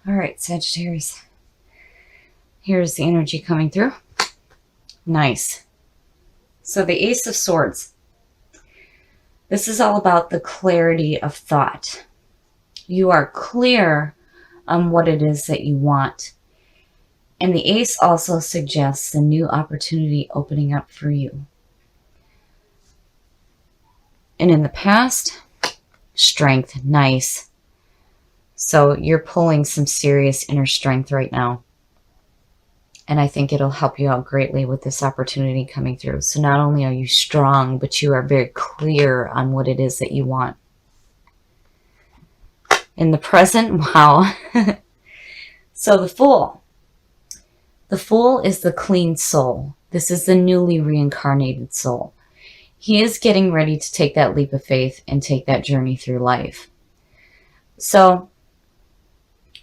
All right, Sagittarius. Here's the energy coming through. Nice. So the Ace of Swords. This is all about the clarity of thought. You are clear on what it is that you want. And the Ace also suggests a new opportunity opening up for you. And in the past, strength. Nice. So you're pulling some serious inner strength right now. And I think it'll help you out greatly with this opportunity coming through. So not only are you strong, but you are very clear on what it is that you want. In the present, wow. So the Fool. The Fool is the clean soul. This is the newly reincarnated soul. He is getting ready to take that leap of faith and take that journey through life. So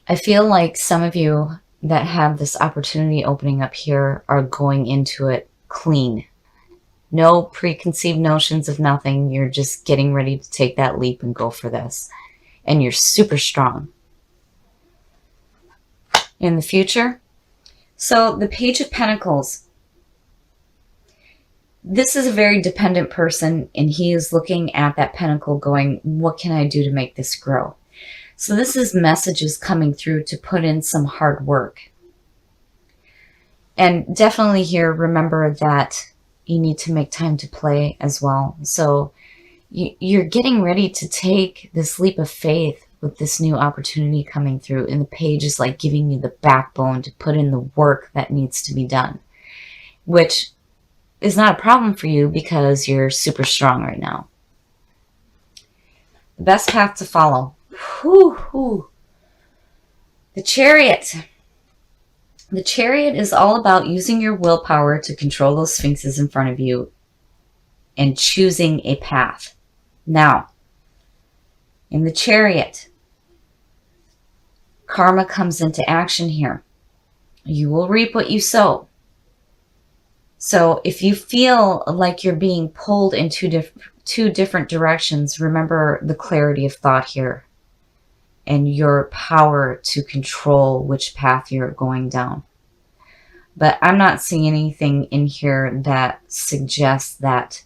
I feel like some of you that have this opportunity opening up here are going into it clean. No preconceived notions of nothing. You're just getting ready to take that leap and go for this. And you're super strong. In the future, so the Page of Pentacles. This is a very dependent person, and he is looking at that pentacle going, what can I do to make this grow? So this is messages coming through to put in some hard work. And definitely here, remember that you need to make time to play as well. So you're getting ready to take this leap of faith with this new opportunity coming through. And the page is like giving you the backbone to put in the work that needs to be done, which is not a problem for you because you're super strong right now. The best path to follow. The Chariot. The Chariot is all about using your willpower to control those sphinxes in front of you and choosing a path. Now, in the Chariot, karma comes into action here. You will reap what you sow. So if you feel like you're being pulled in two different directions, remember the clarity of thought here and your power to control which path you're going down. But I'm not seeing anything in here that suggests that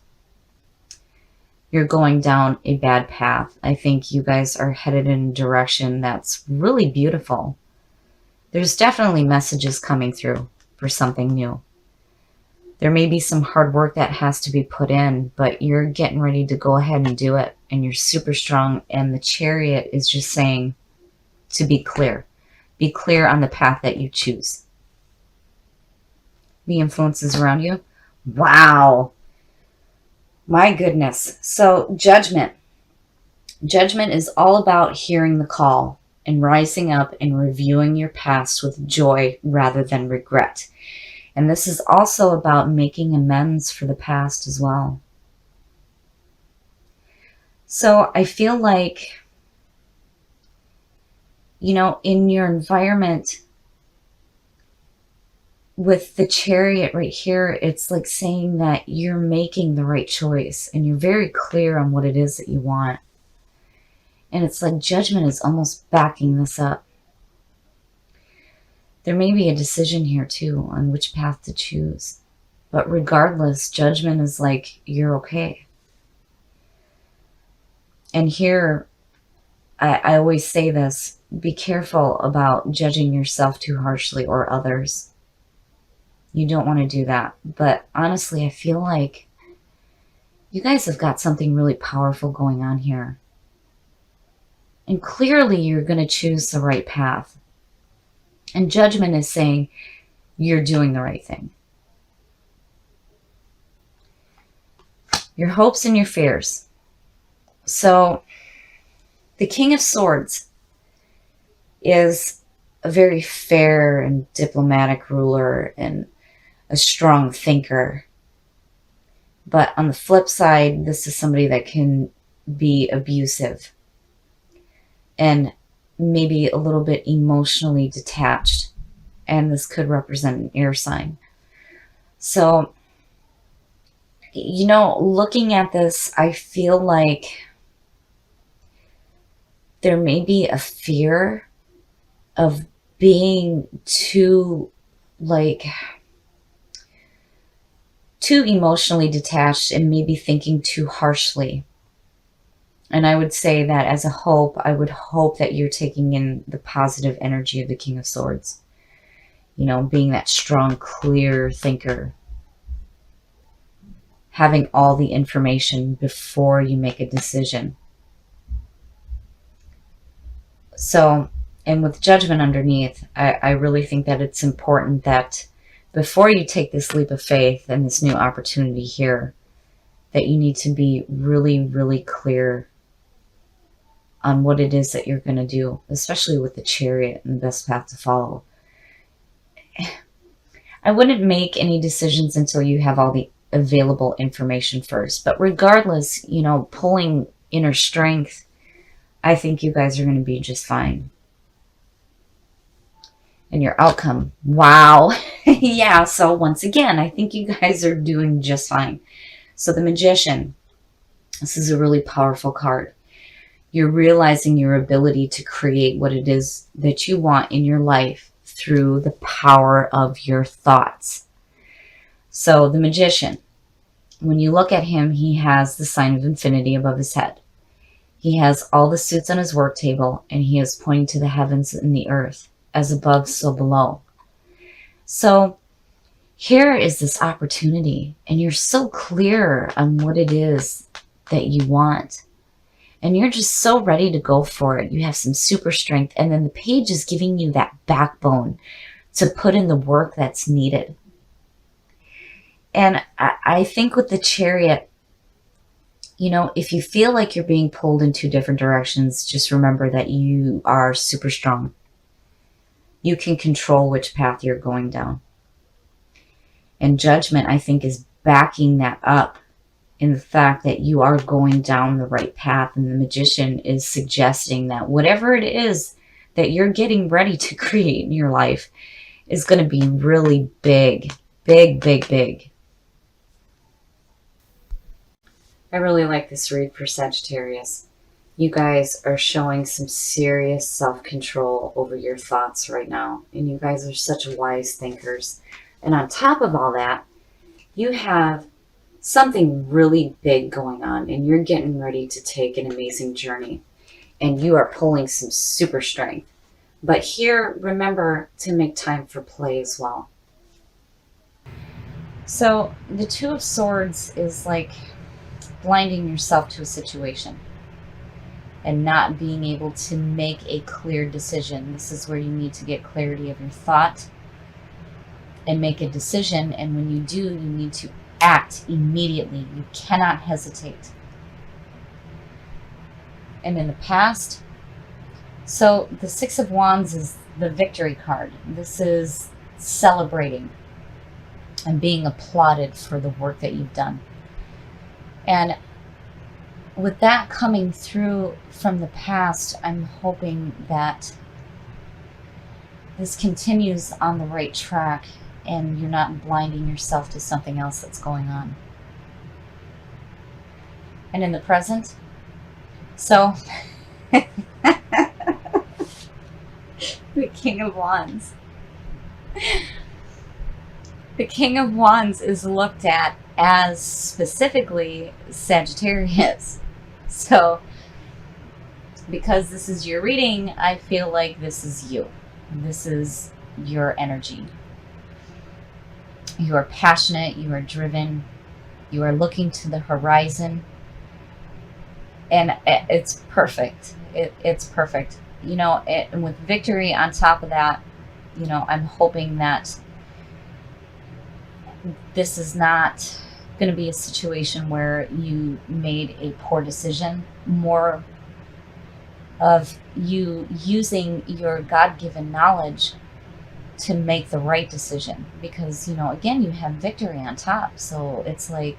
you're going down a bad path. I think you guys are headed in a direction that's really beautiful. There's definitely messages coming through for something new. There may be some hard work that has to be put in, but you're getting ready to go ahead and do it. And you're super strong. And the Chariot is just saying to be clear. Be clear on the path that you choose. The influences around you. Wow. My goodness. So Judgment. Judgment is all about hearing the call and rising up and reviewing your past with joy rather than regret. And this is also about making amends for the past as well. So I feel like, you know, in your environment with the Chariot right here, it's like saying that you're making the right choice and you're very clear on what it is that you want. And it's like Judgment is almost backing this up. There may be a decision here too on which path to choose. But regardless, Judgment is like, you're okay. And here, I always say this, be careful about judging yourself too harshly or others. You don't want to do that. But honestly, I feel like you guys have got something really powerful going on here. And clearly you're going to choose the right path. And Judgment is saying you're doing the right thing. Your hopes and your fears. So the King of Swords is a very fair and diplomatic ruler and a strong thinker. But on the flip side, this is somebody that can be abusive and maybe a little bit emotionally detached. And this could represent an air sign. So, you know, looking at this, I feel like there may be a fear of being too, like, too emotionally detached and maybe thinking too harshly. And I would say that as a hope, I would hope that you're taking in the positive energy of the King of Swords. You know, being that strong, clear thinker. Having all the information before you make a decision. So, and with Judgment underneath, I really think that it's important that before you take this leap of faith and this new opportunity here, that you need to be really, really clear on what it is that you're going to do, especially with the Chariot and the best path to follow. I wouldn't make any decisions until you have all the available information first. But regardless, you know, pulling inner strength, I think you guys are going to be just fine. And your outcome, wow. Yeah, so once again, I think you guys are doing just fine. So the Magician, this is a really powerful card. You're realizing your ability to create what it is that you want in your life through the power of your thoughts. So the Magician, when you look at him, he has the sign of infinity above his head. He has all the suits on his work table, and he is pointing to the heavens and the earth, as above, so below. So here is this opportunity, and you're so clear on what it is that you want. And you're just so ready to go for it. You have some super strength. And then the page is giving you that backbone to put in the work that's needed. And I think with the Chariot, you know, if you feel like you're being pulled in two different directions, just remember that you are super strong. You can control which path you're going down. And Judgment, I think, is backing that up in the fact that you are going down the right path. And the Magician is suggesting that whatever it is that you're getting ready to create in your life is going to be really big, big, big, big. I really like this read for Sagittarius. You guys are showing some serious self-control over your thoughts right now. And you guys are such wise thinkers. And on top of all that, you have something really big going on, and you're getting ready to take an amazing journey, and you are pulling some super strength. But here, remember to make time for play as well. So the Two of Swords is like blinding yourself to a situation and not being able to make a clear decision. This is where you need to get clarity of your thought and make a decision. And when you do, you need to act immediately. You cannot hesitate. And in the past, so the Six of Wands is the victory card. This is celebrating and being applauded for the work that you've done. And with that coming through from the past, I'm hoping that this continues on the right track and you're not blinding yourself to something else that's going on. And in the present, so the King of Wands. The King of Wands is looked at as specifically Sagittarius. So because this is your reading, I feel like this is you. This is your energy. You are passionate, you are driven, you are looking to the horizon, and it's perfect. It's perfect. You know, and with victory on top of that, you know, I'm hoping that this is not going to be a situation where you made a poor decision, more of you using your God-given knowledge to make the right decision. Because, you know, again, you have victory on top. So it's like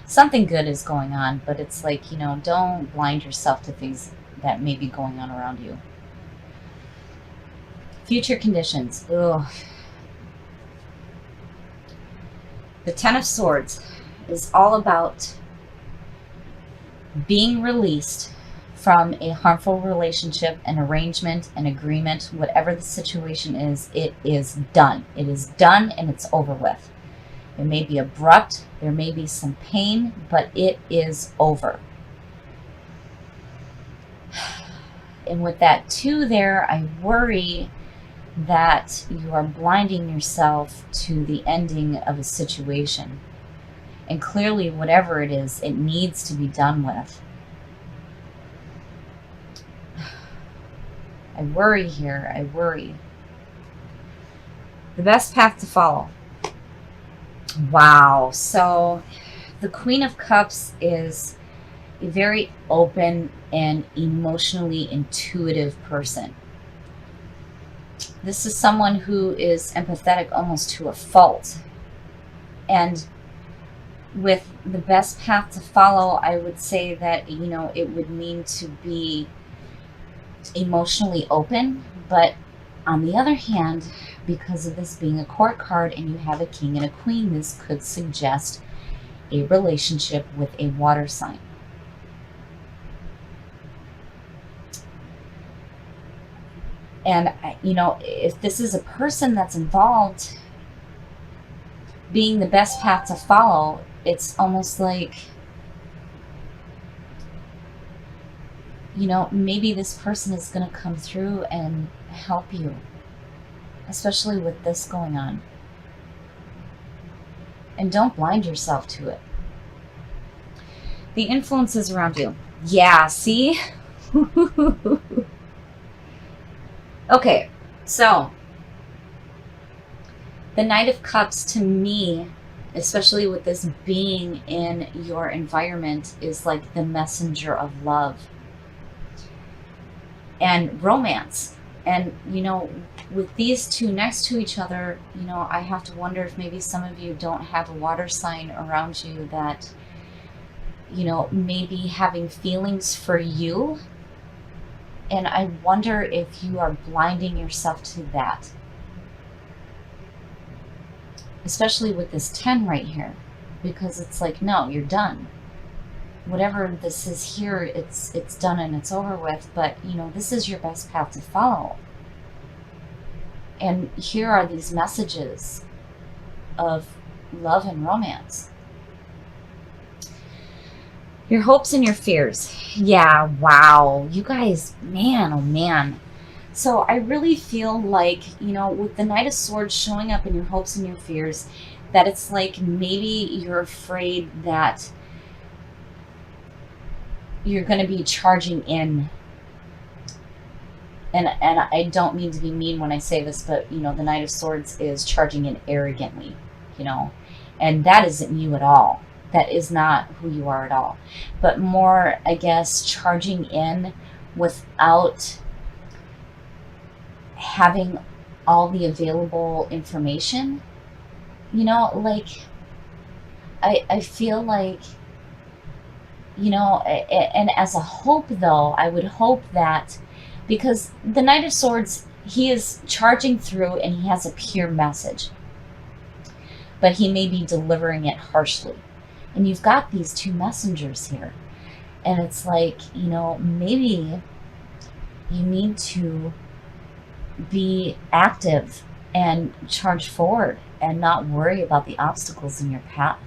something good is going on, but it's like, you know, don't blind yourself to things that may be going on around you. Future conditions. Ugh. The Ten of Swords is all about being released from a harmful relationship, an arrangement, an agreement, whatever the situation is, it is done. It is done and it's over with. It may be abrupt, there may be some pain, but it is over. And with that too there, I worry that you are blinding yourself to the ending of a situation. And clearly, whatever it is, it needs to be done with. I worry here, I worry. The best path to follow. Wow, so the Queen of Cups is a very open and emotionally intuitive person. This is someone who is empathetic almost to a fault. And with the best path to follow, I would say that, you know, it would mean to be emotionally open. But on the other hand, because of this being a court card and you have a king and a queen, this could suggest a relationship with a water sign. And, you know, if this is a person that's involved, being the best path to follow, it's almost like, you know, maybe this person is going to come through and help you, especially with this going on. And don't blind yourself to it. The influences around you. Yeah, see? Okay, so the Knight of Cups to me, especially with this being in your environment, is like the messenger of love and romance. And, you know, with these two next to each other, you know, I have to wonder if maybe some of you don't have a water sign around you that, you know, maybe having feelings for you. And I wonder if you are blinding yourself to that. Especially with this 10 right here. Because it's like, no, you're done. Whatever this is here, it's done and it's over with. But, you know, this is your best path to follow. And here are these messages of love and romance. Your hopes and your fears. Yeah, wow. You guys, man, oh man. So I really feel like, you know, with the Knight of Swords showing up in your hopes and your fears, that it's like maybe you're afraid that you're going to be charging in. And I don't mean to be mean when I say this, but, you know, the Knight of Swords is charging in arrogantly, you know, and that isn't you at all. That is not who you are at all. But more, I guess, charging in without having all the available information. You know, like, I feel like, you know, and as a hope, though, I would hope that, because the Knight of Swords, he is charging through and he has a pure message. But he may be delivering it harshly. And you've got these two messengers here. And it's like, you know, maybe you need to be active and charge forward and not worry about the obstacles in your path.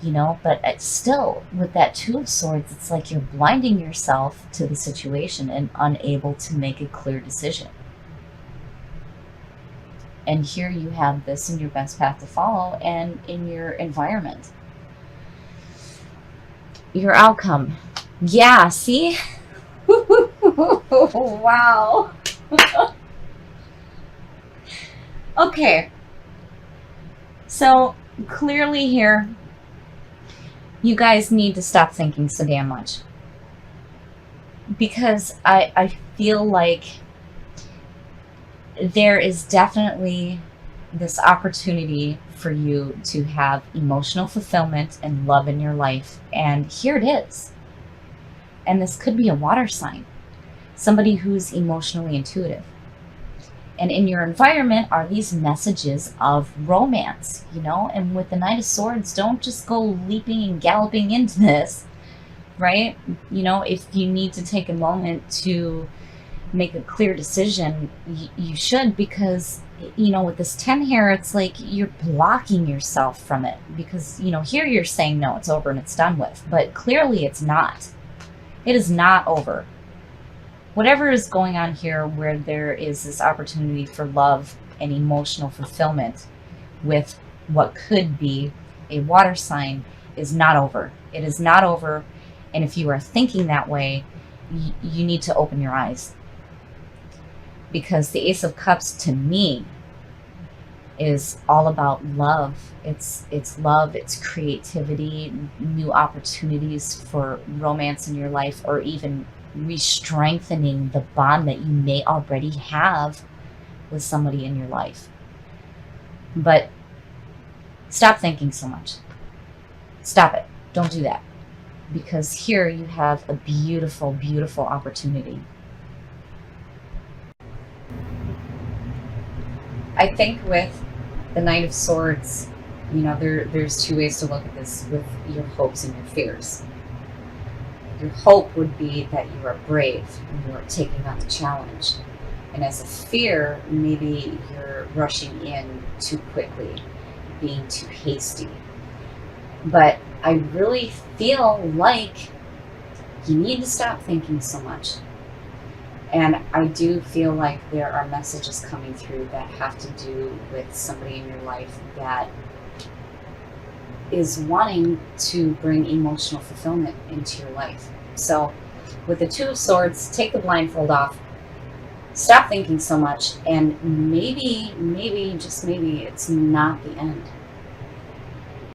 You know, but it's still, with that Two of Swords, it's like you're blinding yourself to the situation and unable to make a clear decision. And here you have this in your best path to follow and in your environment. Your outcome. Yeah, see? Wow. Okay. So clearly here, you guys need to stop thinking so damn much. Because I feel like there is definitely this opportunity for you to have emotional fulfillment and love in your life. And here it is. And this could be a water sign. Somebody who's emotionally intuitive. And in your environment are these messages of romance, you know? And with the Knight of Swords, don't just go leaping and galloping into this. right? You know, if you need to take a moment to make a clear decision, you should, because, you know, with this 10 here, it's like you're blocking yourself from it, because, you know, here you're saying, no, it's over and it's done with, but clearly it's not. It is not over. Whatever is going on here, where there is this opportunity for love and emotional fulfillment with what could be a water sign, is not over. It is not over. And if you are thinking that way, you need to open your eyes, because the Ace of Cups to me is all about love. It's love, it's creativity, new opportunities for romance in your life, or even re-strengthening the bond that you may already have with somebody in your life. But stop thinking so much. Stop it. Don't do that. Because here you have a beautiful, beautiful opportunity. I think with the Knight of Swords, you know, there's two ways to look at this with your hopes and your fears. Your hope would be that you are brave and you are taking on the challenge. And as a fear, maybe you're rushing in too quickly, being too hasty. But I really feel like you need to stop thinking so much. And I do feel like there are messages coming through that have to do with somebody in your life that is wanting to bring emotional fulfillment into your life. So with the Two of Swords, take the blindfold off, stop thinking so much, and maybe, just maybe, it's not the end.